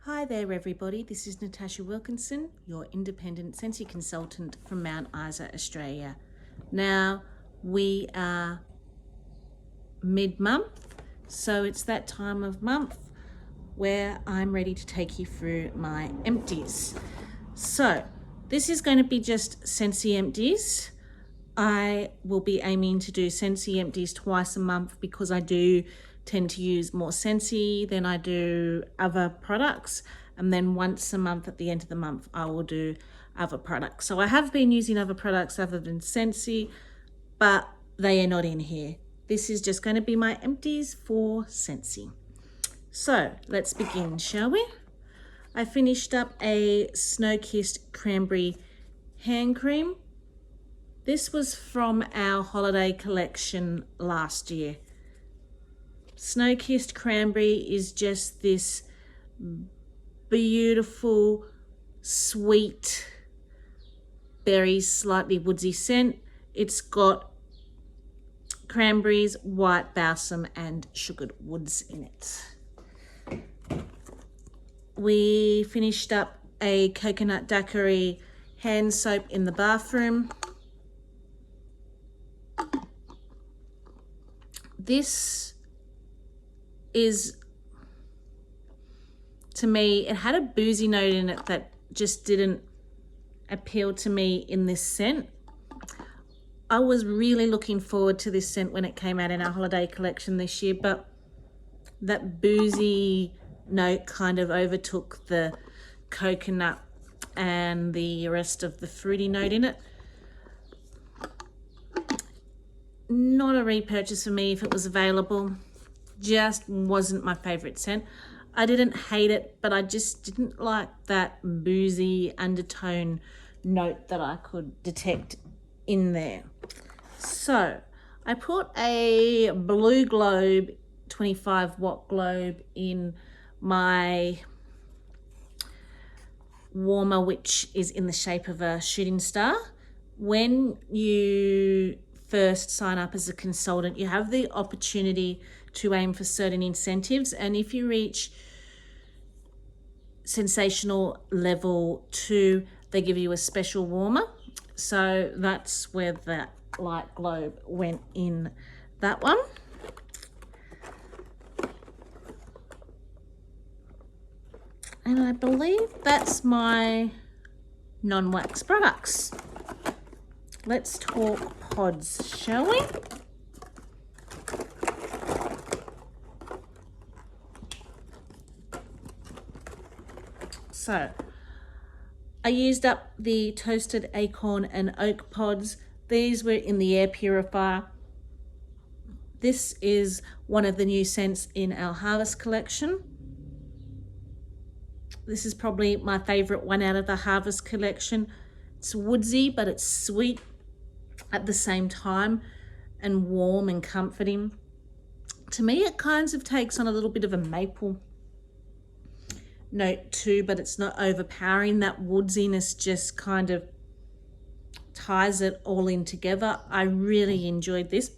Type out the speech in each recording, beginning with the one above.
Hi there everybody, this is Natasha Wilkinson, your independent Sensi consultant from Mount Isa, Australia. Now we are mid-month, so it's that time of month where I'm ready to take you through my empties. So this is going to be just Sensi empties. I will be aiming to do Sensi empties twice a month because I do tend to use more Sensi than I do other products, and then once a month at the end of the month I will do other products. So I have been using other products other than Sensi, but they are not in here. This is just going to be my empties for Sensi. So let's begin, shall we? I finished up a Snow-Kissed Cranberry hand cream. This was from our holiday collection last year. Snow-Kissed Cranberry is just this beautiful, sweet, berry, slightly woodsy scent. It's got cranberries, white balsam and sugared woods in it. We finished up a coconut daiquiri hand soap in the bathroom. This is, to me, it had a boozy note in it that just didn't appeal to me in this scent. I was really looking forward to this scent when it came out in our holiday collection this year, but that boozy note kind of overtook the coconut and the rest of the fruity note in it. Not a repurchase for me if it was available. Just wasn't my favorite scent. I didn't hate it, but I just didn't like that boozy undertone note that I could detect in there. So I put a blue globe, 25 watt globe in my warmer, which is in the shape of a shooting star. When you first sign up as a consultant, you have the opportunity to aim for certain incentives, and if you reach sensational level 2, they give you a special warmer. So that's where that light globe went in that one. And I believe that's my non-wax products. Let's talk pods, shall we? So I used up the toasted acorn and oak pods. These were in the air purifier. This is one of the new scents in our harvest collection. This is probably my favorite one out of the harvest collection. It's woodsy, but it's sweet at the same time and warm and comforting. To me, it kind of takes on a little bit of a maple note too, but it's not overpowering. That woodsiness just kind of ties it all in together. I really enjoyed this.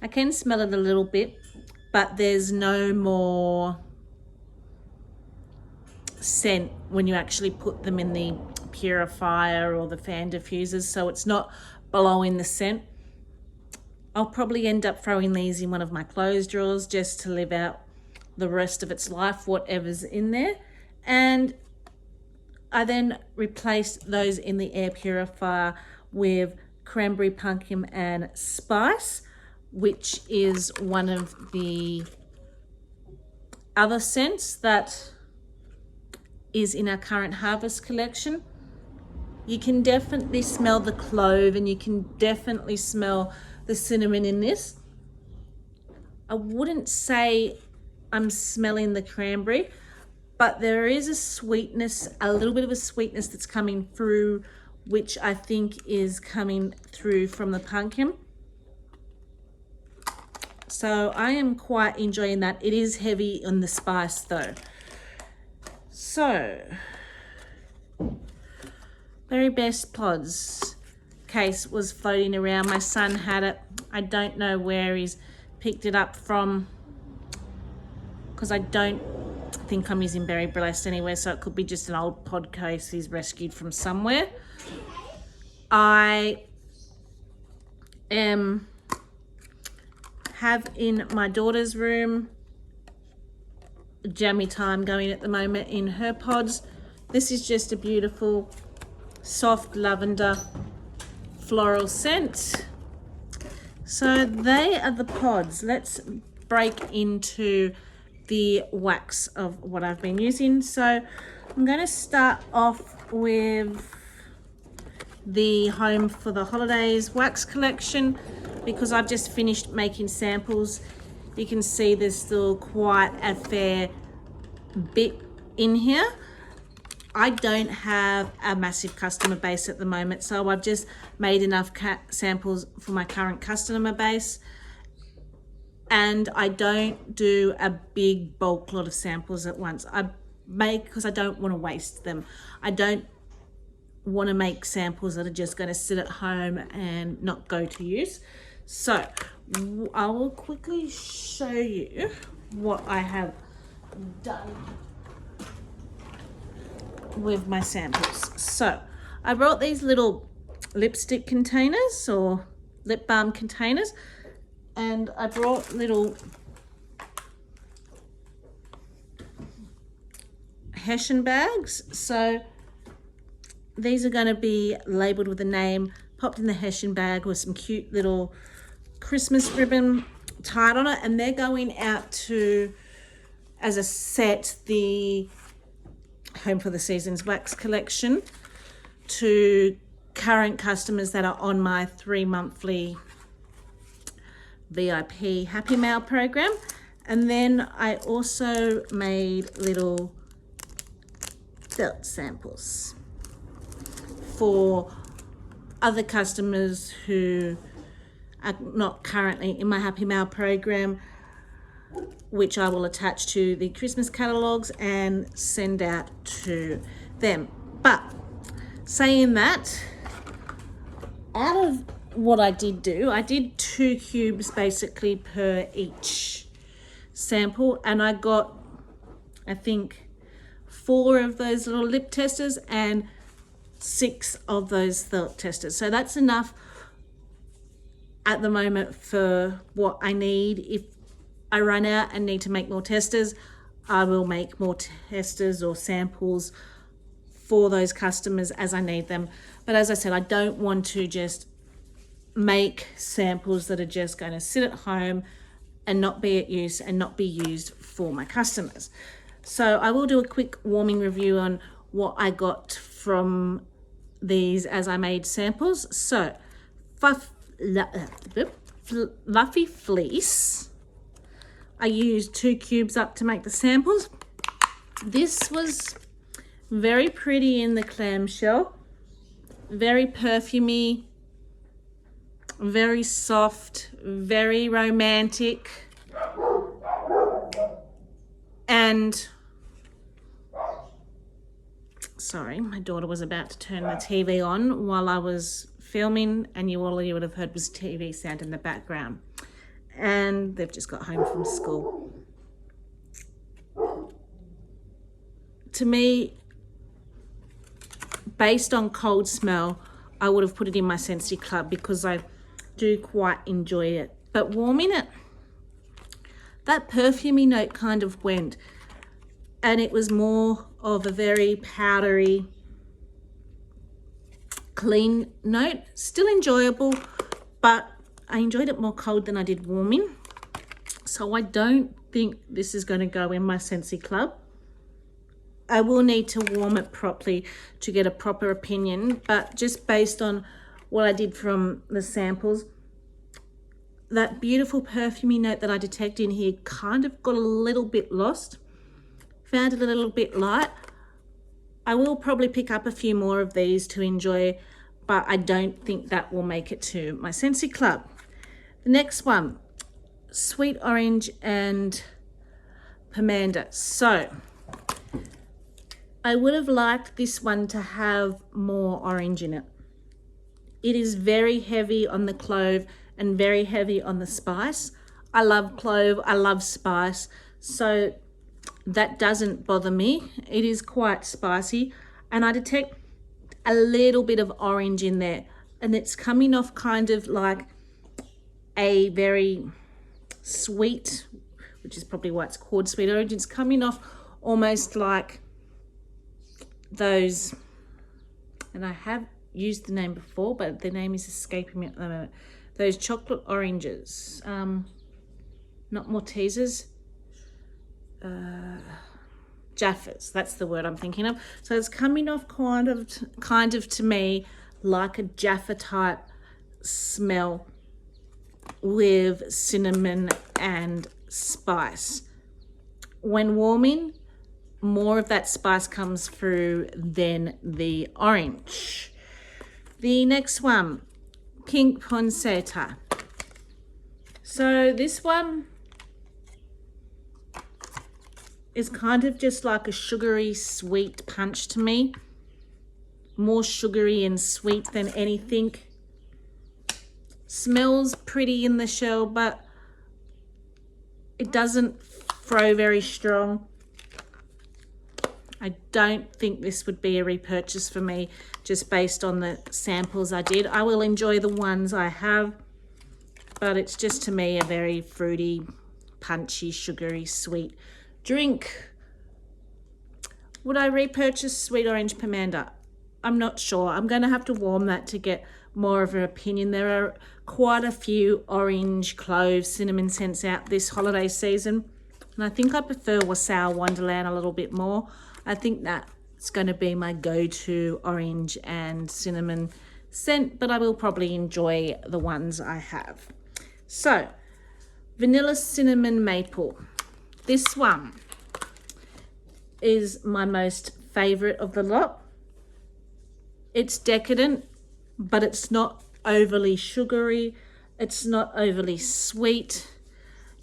I can smell it a little bit, but there's no more scent when you actually put them in the purifier or the fan diffusers, so it's not blowing the scent. I'll probably end up throwing these in one of my clothes drawers just to live out the rest of its life, whatever's in there. And I then replaced those in the air purifier with cranberry, pumpkin and spice, which is one of the other scents that is in our current harvest collection. You can definitely smell the clove and you can definitely smell the cinnamon in this. I wouldn't say I'm smelling the cranberry, but there is a sweetness, a little bit of a sweetness that's coming through, which I think is coming through from the pumpkin. So I am quite enjoying that. It is heavy on the spice though. So, very best pods case was floating around. My son had it. I don't know where he's picked it up from because I don't think I'm using Berry Blessed anywhere, so it could be just an old pod case he's rescued from somewhere. I have in my daughter's room Jammy Time going at the moment in her pods. This is just a beautiful soft lavender floral scent. So they are the pods. Let's break into the wax of what I've been using. So I'm going to start off with the Home for the Holidays wax collection because I've just finished making samples. You can see there's still quite a fair bit in here. I don't have a massive customer base at the moment, so I've just made enough samples for my current customer base, and I don't do a big bulk lot of samples at once. I make because I don't want to waste them. I don't want to make samples that are just going to sit at home and not go to use. So I will quickly show you what I have done with my samples. So I brought these little lipstick containers or lip balm containers, and I brought little Hessian bags. So these are going to be labeled with a name, popped in the Hessian bag with some cute little Christmas ribbon tied on it, and they're going out to, as a set, the Home for the Seasons wax collection to current customers that are on my 3-monthly VIP Happy Mail program. And then I also made little felt samples for other customers who are not currently in my Happy Mail program, which I will attach to the Christmas catalogues and send out to them. But saying that, out of what I did do, I did 2 cubes basically per each sample, and I got, I think, 4 of those little lip testers and 6 of those felt testers. So that's enough at the moment for what I need. If I run out and need to make more testers, I will make more testers or samples for those customers as I need them. But as I said, I don't want to just make samples that are just going to sit at home and not be at use and not be used for my customers. So I will do a quick warming review on what I got from these as I made samples. So Fluffy Fleece, I used 2 cubes up to make the samples. This was very pretty in the clamshell, very perfumey, very soft, very romantic, and sorry, my daughter was about to turn the TV on while I was filming, and all you would have heard was TV sound in the background. And they've just got home from school. To me, based on cold smell, I would have put it in my Scentsy Club because I do quite enjoy it. But warming it, that perfumey note kind of went, and it was more of a very powdery, clean note. Still enjoyable, but I enjoyed it more cold than I did warming. So I don't think this is going to go in my Scentsy Club. I will need to warm it properly to get a proper opinion, but just based on what I did from the samples, that beautiful perfumey note that I detect in here kind of got a little bit lost. Found it a little bit light. I will probably pick up a few more of these to enjoy, but I don't think that will make it to my Scentsy Club. The next one, Sweet Orange and Poncetta. So I would have liked this one to have more orange in it. It is very heavy on the clove and very heavy on the spice. I love clove, I love spice. So that doesn't bother me. It is quite spicy, and I detect a little bit of orange in there, and it's coming off kind of like a very sweet, which is probably why it's called sweet orange. It's coming off almost like those, and I have used the name before, but the name is escaping me at the moment. Those chocolate oranges, not Maltesers, Jaffas, that's the word I'm thinking of. So it's coming off kind of to me like a Jaffa type smell with cinnamon and spice. When warming, more of that spice comes through than the orange. The next one, pink Poncetta. So this one is kind of just like a sugary sweet punch to me. More sugary and sweet than anything. Smells pretty in the shell, but it doesn't throw very strong. I don't think this would be a repurchase for me just based on the samples I did. I will enjoy the ones I have, but it's just to me a very fruity, punchy, sugary, sweet drink. Would I repurchase Sweet Orange Pomander? I'm not sure. I'm going to have to warm that to get more of an opinion. There are quite a few orange, clove, cinnamon scents out this holiday season, and I think I prefer Wassail Wonderland a little bit more. I think that's going to be my go-to orange and cinnamon scent, but I will probably enjoy the ones I have. So, Vanilla Cinnamon Maple. This one is my most favorite of the lot. It's decadent, but it's not overly sugary. It's not overly sweet.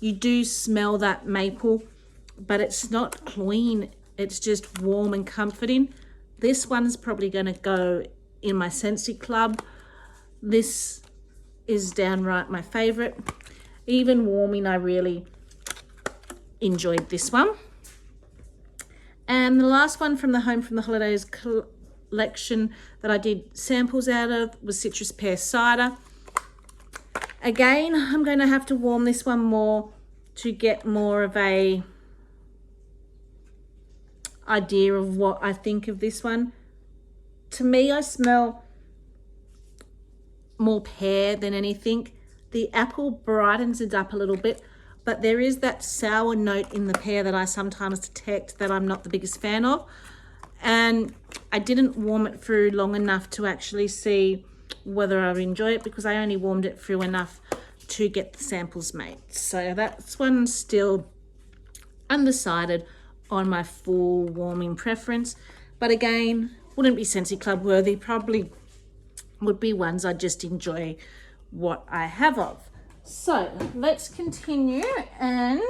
You do smell that maple, but it's not clean. It's just warm and comforting. This one's probably going to go in my Scentsy Club. This is downright my favorite. Even warming, I really enjoyed this one. And the last one from the Home from the Holidays collection that I did samples out of was Citrus Pear Cider. Again, I'm going to have to warm this one more to get more of a idea of what I think of this one. To me, I smell more pear than anything. The apple brightens it up a little bit, but there is that sour note in the pear that I sometimes detect that I'm not the biggest fan of. And I didn't warm it through long enough to actually see whether I enjoy it, because I only warmed it through enough to get the samples made. So that's one still undecided on my full warming preference. But again, wouldn't be Scentsy Club worthy. Probably would be ones I just enjoy what I have of. So let's continue and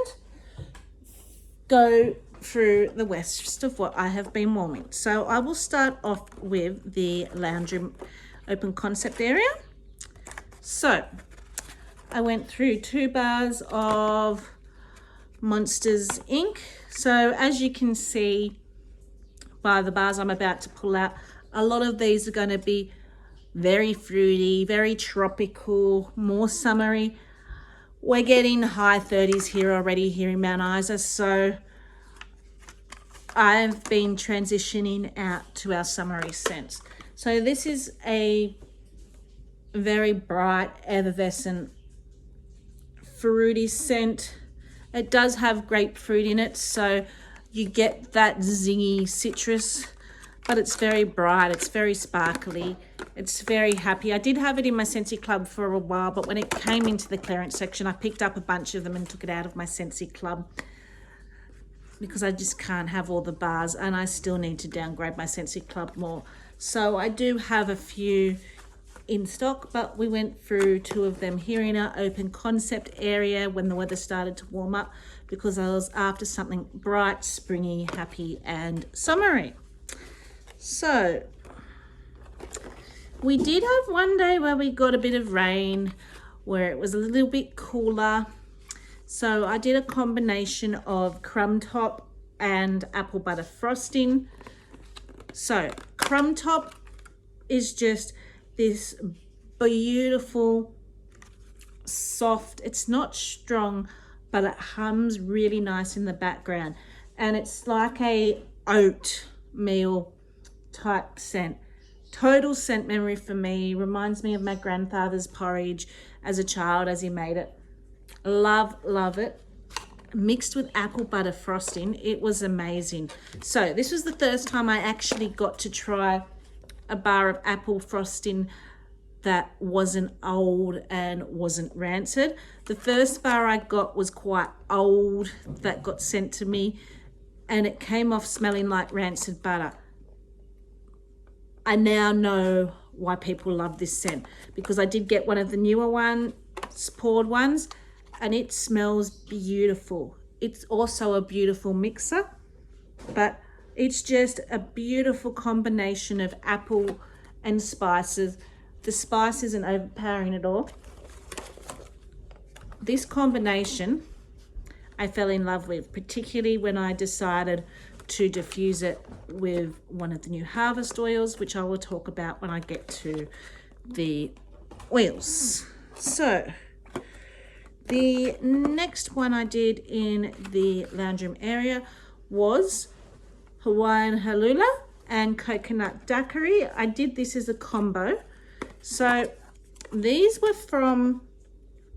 go through the rest of what I have been warming. So I will start off with the lounge room open concept area. So I went through 2 bars of Monsters Inc. So as you can see by the bars I'm about to pull out, a lot of these are going to be very fruity, very tropical, more summery. We're getting high 30s here already here in Mount Isa, so I've been transitioning out to our summery scents. So this is a very bright, effervescent, fruity scent. It does have grapefruit in it, so you get that zingy citrus, but it's very bright, it's very sparkly, it's very happy. I did have it in my Scentsy Club for a while, but when it came into the clearance section, I picked up a bunch of them and took it out of my Scentsy Club because I just can't have all the bars, and I still need to downgrade my Scentsy Club more. So I do have a few in stock, but we went through 2 of them here in our open concept area when the weather started to warm up, because I was after something bright, springy, happy and summery. So we did have one day where we got a bit of rain, where it was a little bit cooler. So I did a combination of crumb top and apple butter frosting. So crumb top is just this beautiful, soft, it's not strong, but it hums really nice in the background. And it's like a oatmeal type scent. Total scent memory for me. Reminds me of my grandfather's porridge as a child as he made it. Love it. Mixed with apple butter frosting, it was amazing. So this was the first time I actually got to try a bar of apple frosting that wasn't old and wasn't rancid. The first bar I got was quite old that got sent to me, and it came off smelling like rancid butter. I now know why people love this scent, because I did get one of the newer ones, poured ones, and it smells beautiful. It's also a beautiful mixer, but it's just a beautiful combination of apple and spices. The spice isn't overpowering at all. This combination I fell in love with, particularly when I decided to diffuse it with one of the new harvest oils, which I will talk about when I get to the oils. So the next one I did in the lounge room area was Hawaiian Halula and coconut daiquiri. I did this as a combo. So these were from,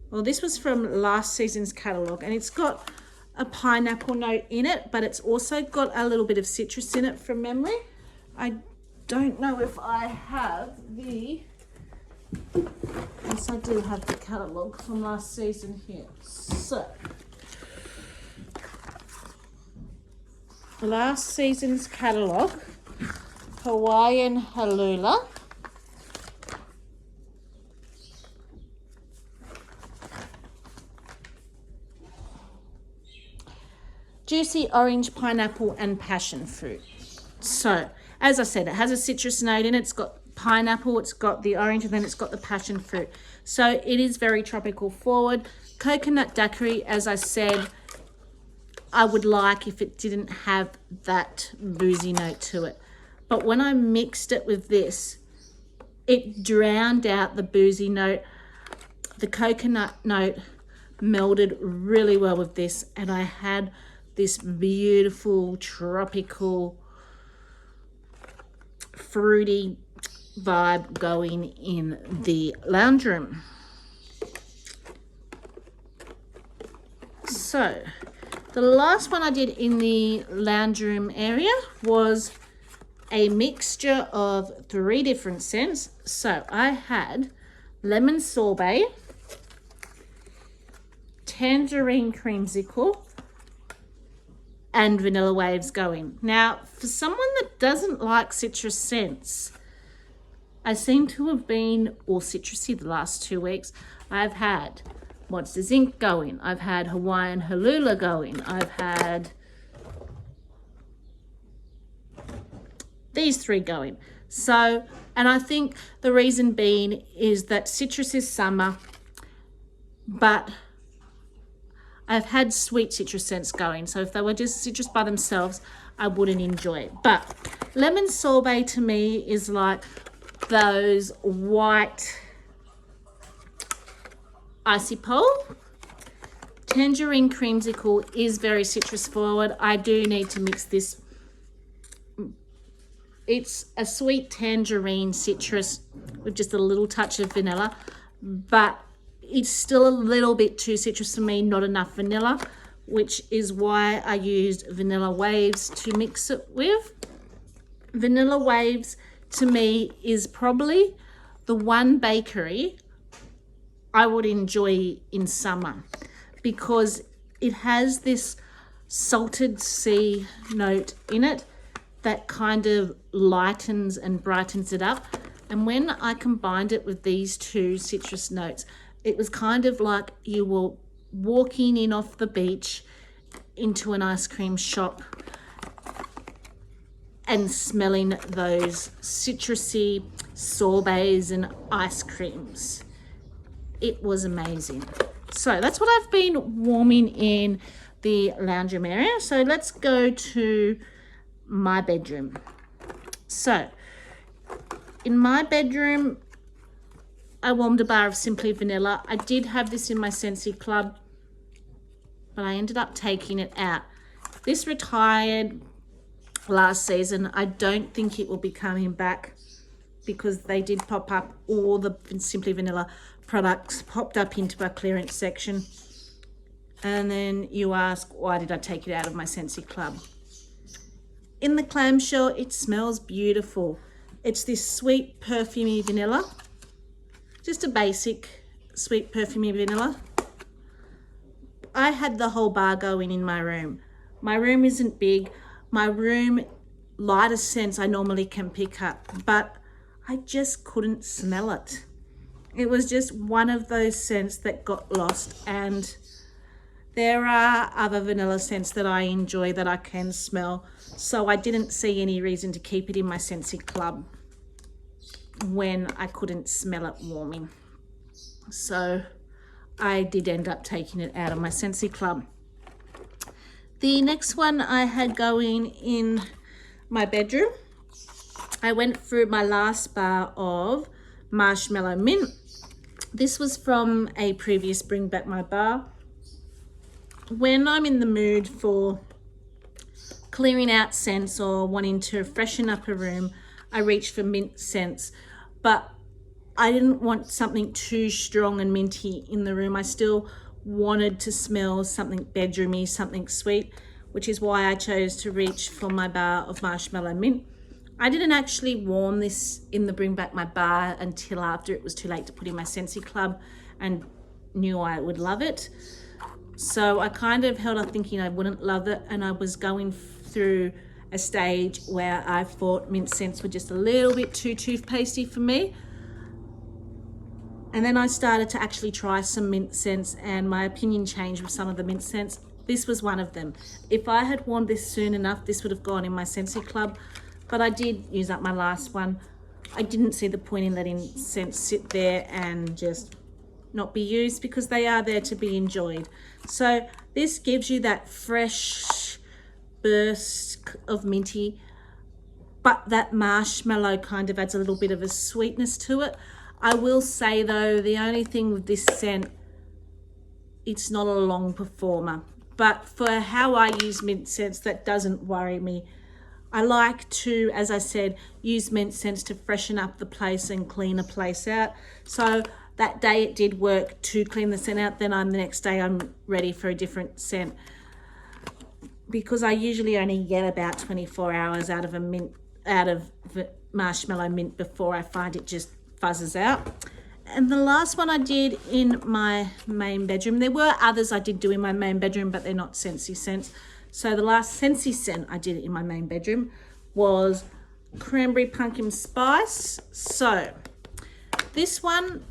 well, this was from last season's catalogue, and it's got a pineapple note in it, but it's also got a little bit of citrus in it from memory. I don't know if I have the, yes, I do have the catalogue from last season here. So last season's catalogue, Hawaiian Halula. Juicy orange, pineapple, and passion fruit. So, as I said, it has a citrus note in it. It's got pineapple, it's got the orange, and then it's got the passion fruit. So it is very tropical forward. Coconut daiquiri, as I said, I would like if it didn't have that boozy note to it. But when I mixed it with this, it drowned out the boozy note. The coconut note melded really well with this, and I had this beautiful tropical fruity vibe going in the lounge room. So the last one I did in the lounge room area was a mixture of 3 different scents. So I had lemon sorbet, tangerine creamsicle, and vanilla waves going. Now, for someone that doesn't like citrus scents, I seem to have been all citrusy the last 2 weeks. I've had Monster Zinc going. I've had Hawaiian Halula going. I've had these 3 going. So, and I think the reason being is that citrus is summer, but I've had sweet citrus scents going, so if they were just citrus by themselves, I wouldn't enjoy it. But lemon sorbet to me is like those white icy pole. Tangerine creamsicle is very citrus forward. I do need to mix this. It's a sweet tangerine citrus with just a little touch of vanilla, but it's still a little bit too citrus for me, not enough vanilla, which is why I used vanilla waves to mix it with. Vanilla waves to me is probably the one bakery I would enjoy in summer, because it has this salted sea note in it that kind of lightens and brightens it up. And when I combined it with these 2 citrus notes, it was kind of like you were walking in off the beach into an ice cream shop and smelling those citrusy sorbets and ice creams. It was amazing. So that's what I've been warming in the lounge room area. So let's go to my bedroom. So in my bedroom, I warmed a bar of Simply Vanilla. I did have this in my Scentsy Club, but I ended up taking it out. This retired last season. I don't think it will be coming back because they did pop up, all the Simply Vanilla products popped up into our clearance section. And then you ask, why did I take it out of my Scentsy Club? In the clamshell, it smells beautiful. It's this sweet perfumey vanilla. Just a basic sweet perfumey vanilla. I had the whole bar going in my room. My room isn't big. My room, lighter scents I normally can pick up, but I just couldn't smell it. It was just one of those scents that got lost, and there are other vanilla scents that I enjoy that I can smell, so I didn't see any reason to keep it in my Scentsy Club when I couldn't smell it warming. So I did end up taking it out of my Scentsy Club. The next one I had going in my bedroom, I went through my last bar of Marshmallow Mint. This was from a previous Bring Back My Bar. When I'm in the mood for clearing out scents or wanting to freshen up a room, I reach for mint scents, but I didn't want something too strong and minty in the room. I still wanted to smell something bedroomy, something sweet, which is why I chose to reach for my bar of Marshmallow Mint. I didn't actually warm this in the Bring Back My Bar until after it was too late to put in my Scentsy Club and knew I would love it. So I kind of held up thinking I wouldn't love it, and I was going through a stage where I thought mint scents were just a little bit too toothpastey for me. And then I started to actually try some mint scents, and my opinion changed with some of the mint scents. This was one of them. If I had worn this soon enough, this would have gone in my Scentsy Club, but I did use up my last one. I didn't see the point in letting scents sit there and just not be used, because they are there to be enjoyed. So this gives you that fresh burst of minty, but that marshmallow kind of adds a little bit of a sweetness to it. I will say though, the only thing with this scent, it's not a long performer, but for how I use mint scents, that doesn't worry me. I like to, as I said, use mint scents to freshen up the place and clean a place out. So that day it did work to clean the scent out, then the next day I'm ready for a different scent, because I usually only get about 24 hours out of Marshmallow Mint before I find it just fuzzes out. And the last one I did in my main bedroom, there were others I did do in my main bedroom, but they're not Scentsy scents. So the last Scentsy scent I did in my main bedroom was Cranberry Pumpkin Spice. So this one,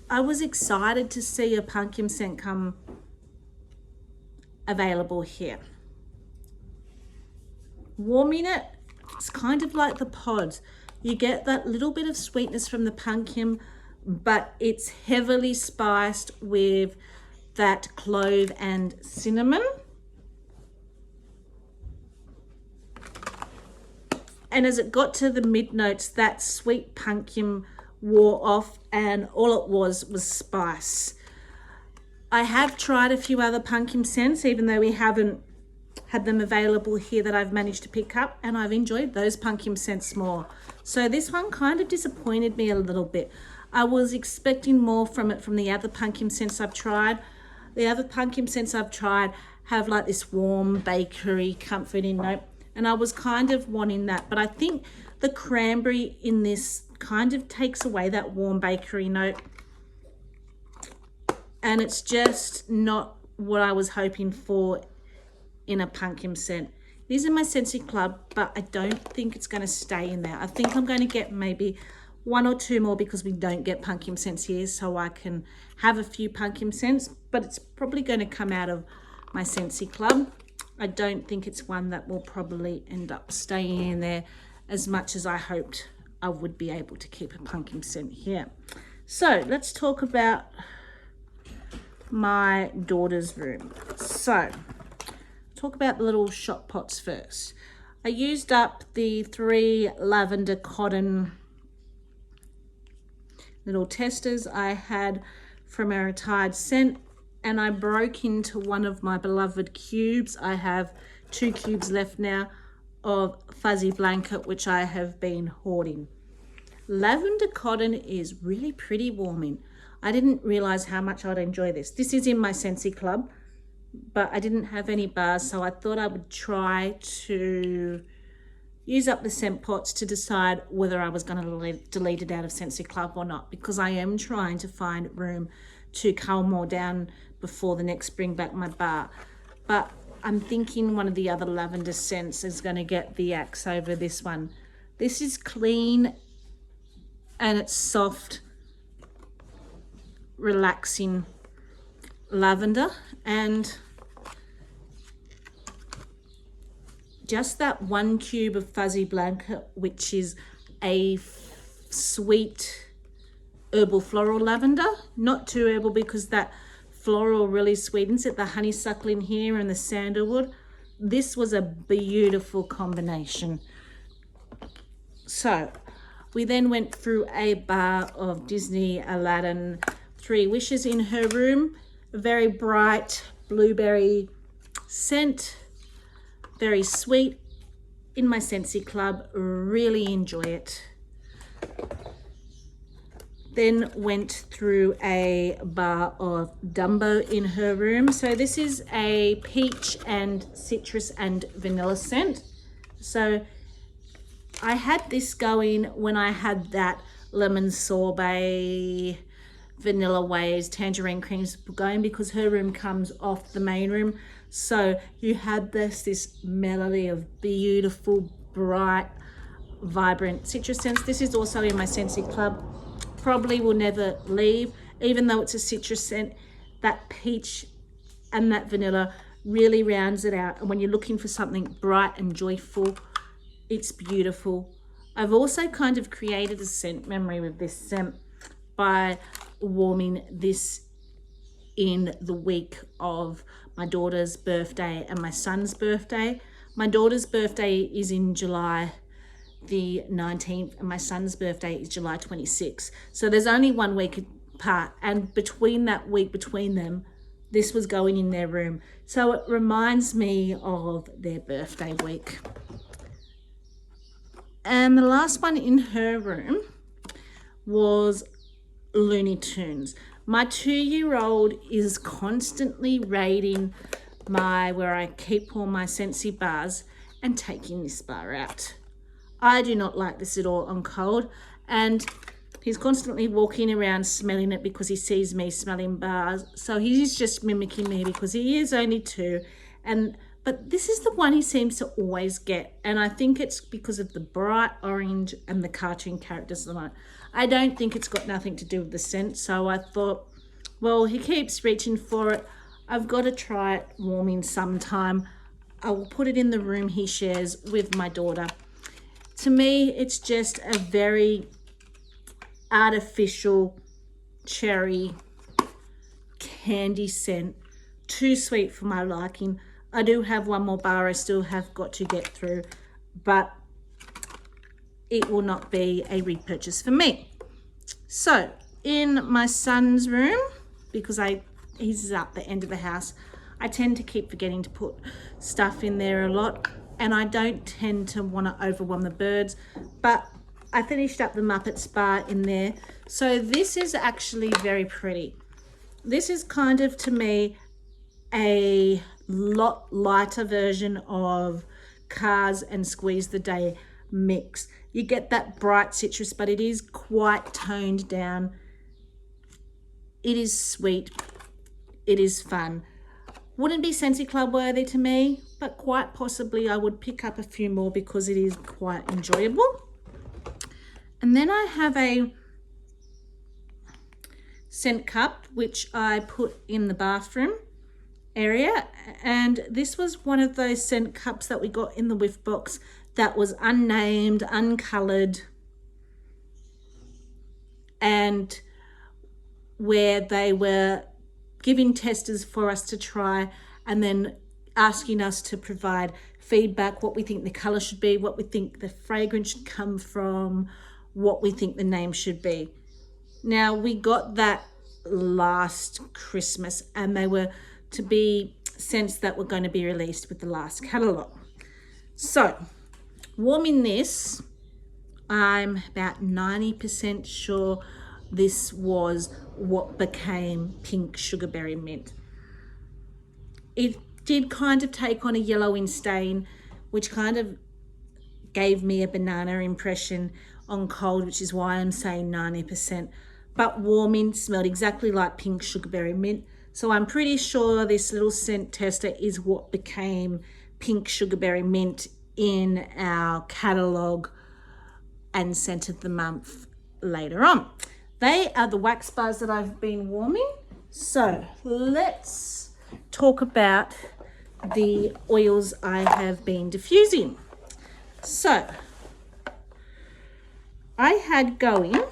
I was excited to see a pumpkin scent come available here. Warming it, it's kind of like the pods. You get that little bit of sweetness from the pumpkin, but it's heavily spiced with that clove and cinnamon. And as it got to the mid notes, that sweet pumpkin wore off, and all it was spice. I have tried a few other pumpkin scents, even though we haven't had them available here, that I've managed to pick up, and I've enjoyed those pumpkin scents more. So this one kind of disappointed me a little bit. I was expecting more from it from the other pumpkin scents I've tried. The other pumpkin scents I've tried have like this warm bakery comforting note, and I was kind of wanting that, but I think the cranberry in this kind of takes away that warm bakery note, and it's just not what I was hoping for in a pumpkin scent. It is in my Scentsy Club, but I don't think it's going to stay in there. I think I'm going to get maybe one or two more, because we don't get pumpkin scents here, so I can have a few pumpkin scents, but it's probably going to come out of my Scentsy Club. I don't think it's one that will probably end up staying in there as much as I hoped I would be able to keep a pumpkin scent here. So let's talk about my daughter's room. So, talk about the little shot pots first. I used up the 3 lavender cotton little testers I had from our retired scent, and I broke into one of my beloved cubes. I have 2 cubes left now of fuzzy blanket, which I have been hoarding. Lavender cotton is really pretty warming. I didn't realize how much I'd enjoy this. This is in my Scentsy Club, but I didn't have any bars, so I thought I would try to use up the scent pots to decide whether I was going to delete it out of Scentsy Club or not, because I am trying to find room to cull more down before the next bring back my bar. But I'm thinking one of the other lavender scents is going to get the axe over this one. This is clean and it's soft, relaxing lavender, and just that 1 cube of fuzzy blanket, which is a sweet herbal floral lavender, not too herbal because that floral really sweetens it, the honeysuckle in here and the sandalwood. This was a beautiful combination. So we then went through a bar of Disney Aladdin 3 Wishes in her room. A very bright blueberry scent, very sweet. In my Scentsy Club, really enjoy it. Then went through a bar of Dumbo in her room. So this is a peach and citrus and vanilla scent. So I had this going when I had that lemon sorbet, vanilla waves, tangerine creams going, because her room comes off the main room. So you had this melody of beautiful, bright, vibrant citrus scents. This is also in my Scentsy Club. Probably will never leave, even though it's a citrus scent. That peach and that vanilla really rounds it out. And when you're looking for something bright and joyful, it's beautiful. I've also kind of created a scent memory with this scent by warming this in the week of my daughter's birthday and my son's birthday. My daughter's birthday is in July the 19th and my son's birthday is July 26th. So there's only 1 week apart, and between that week between them, this was going in their room. So it reminds me of their birthday week. And the last one in her room was Looney Tunes. My 2-year-old is constantly raiding where I keep all my Scentsy bars and taking this bar out. I do not like this at all on cold, and he's constantly walking around smelling it because he sees me smelling bars. So he's just mimicking me because he is only 2, but this is the one he seems to always get, and I think it's because of the bright orange and the cartoon characters on it. I don't think it's got nothing to do with the scent, so I thought, well, he keeps reaching for it. I've got to try it warming sometime. I will put it in the room he shares with my daughter. To me, it's just a very artificial cherry candy scent. Too sweet for my liking. I do have 1 more bar I still have got to get through, but it will not be a repurchase for me. So in my son's room, because he's at the end of the house, I tend to keep forgetting to put stuff in there a lot, and I don't tend to want to overwhelm the birds, but I finished up the Muppets bar in there. So this is actually very pretty. This is kind of, to me, a lot lighter version of Cars and Squeeze the Day mix. You get that bright citrus, but it is quite toned down. It is sweet. It is fun. Wouldn't be Scentsy Club worthy to me, but quite possibly I would pick up a few more because it is quite enjoyable. And then I have a scent cup, which I put in the bathroom area, and this was one of those scent cups that we got in the whiff box that was unnamed, uncolored, and where they were giving testers for us to try, and then asking us to provide feedback, what we think the color should be, what we think the fragrance should come from, what we think the name should be. Now, we got that last Christmas, and they were to be scents that were going to be released with the last catalogue. So, warming this, I'm about 90% sure this was what became Pink Sugarberry Mint. It did kind of take on a yellowing stain, which kind of gave me a banana impression on cold, which is why I'm saying 90%. But warming, smelled exactly like Pink Sugarberry Mint. So I'm pretty sure this little scent tester is what became Pink Sugarberry Mint in our catalogue and scent of the month later on. They are the wax bars that I've been warming. So let's talk about the oils I have been diffusing. So I had going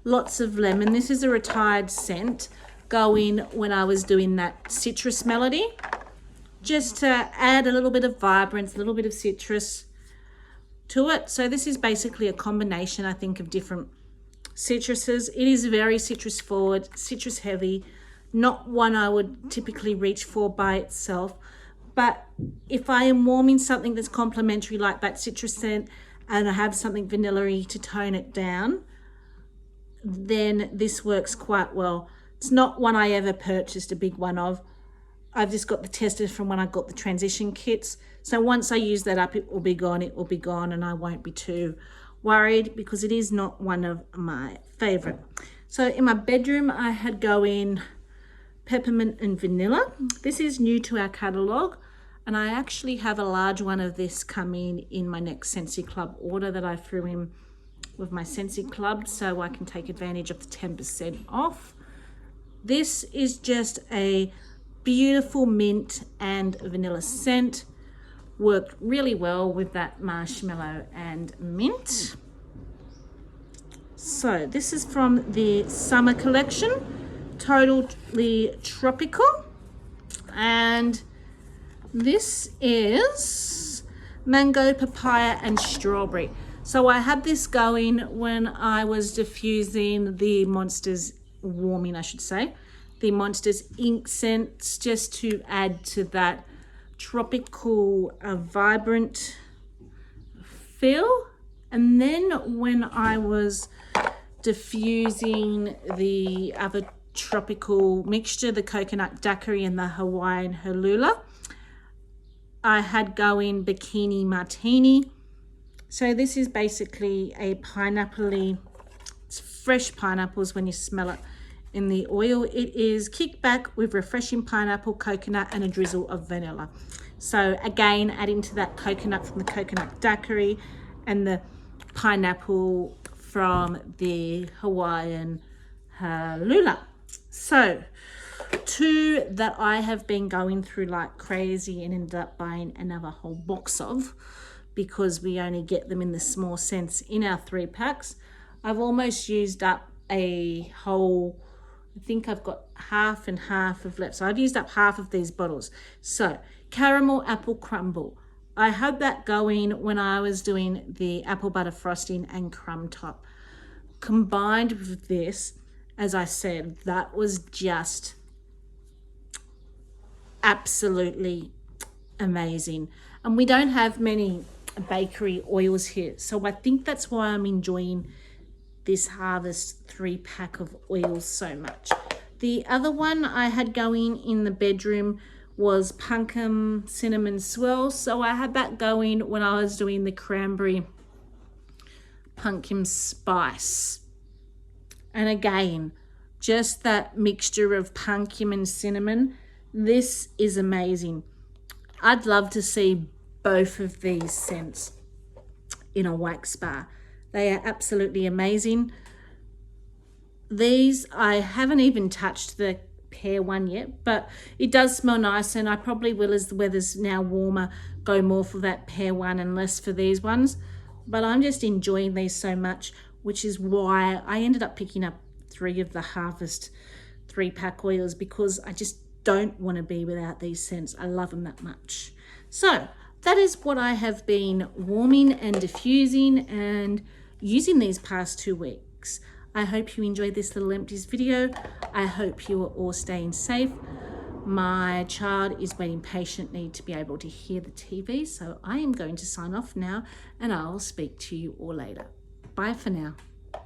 lots of lemon. This is a retired scent going when I was doing that citrus melody, just to add a little bit of vibrance, a little bit of citrus to it. So this is basically a combination, I think, of different citruses. It is very citrus forward, citrus heavy, not one I would typically reach for by itself. But if I am warming something that's complementary like that citrus scent, and I have something vanilla-y to tone it down, then this works quite well. It's not one I ever purchased a big one of. I've just got the tester from when I got the transition kits. So once I use that up, it will be gone, and I won't be too worried because it is not one of my favorite. So in my bedroom, I had going Peppermint and Vanilla. This is new to our catalogue, and I actually have a large one of this coming in my next Scentsy Club order that I threw in with my Scentsy Club, so I can take advantage of the 10% off. This is just a beautiful mint and vanilla scent. Worked really well with that marshmallow and mint. So this is from the summer collection, Totally Tropical, and this is mango, papaya and strawberry. So I had this going when I was diffusing the Monsters warming, I should say, the Monsters ink scents, just to add to that tropical, vibrant feel. And then when I was diffusing the other tropical mixture, the coconut daiquiri and the Hawaiian Hulula, I had going Bikini Martini. So this is basically a pineapple-y, it's fresh pineapples when you smell it in the oil. It is kickback with refreshing pineapple, coconut and a drizzle of vanilla. So again, adding to that coconut from the coconut daiquiri and the pineapple from the Hawaiian Hulula. So two that I have been going through like crazy and ended up buying another whole box of, because we only get them in the small scents in our 3 packs. I've almost used up a whole, I think I've got half and half of left. So I've used up half of these bottles. So caramel apple crumble. I had that going when I was doing the apple butter frosting and crumb top. Combined with this, as I said, that was just absolutely amazing. And we don't have many bakery oils here, so I think that's why I'm enjoying this Harvest 3-pack of oils so much. The other one I had going in the bedroom was Pumpkin Cinnamon Swirl. So I had that going when I was doing the Cranberry Pumpkin Spice. And again, just that mixture of pumpkin and cinnamon. This is amazing. I'd love to see both of these scents in a wax bar. They are absolutely amazing. These, I haven't even touched the Pear one yet, but it does smell nice, and I probably will, as the weather's now warmer, go more for that Pear one and less for these ones. But I'm just enjoying these so much, which is why I ended up picking up 3 of the Harvest 3-pack oils because I just don't want to be without these scents. I love them that much. So that is what I have been warming and diffusing and using these past 2 weeks. I hope you enjoyed this little empties video. I hope you are all staying safe. My child is waiting patiently to be able to hear the TV, so I am going to sign off now and I'll speak to you all later. Bye for now.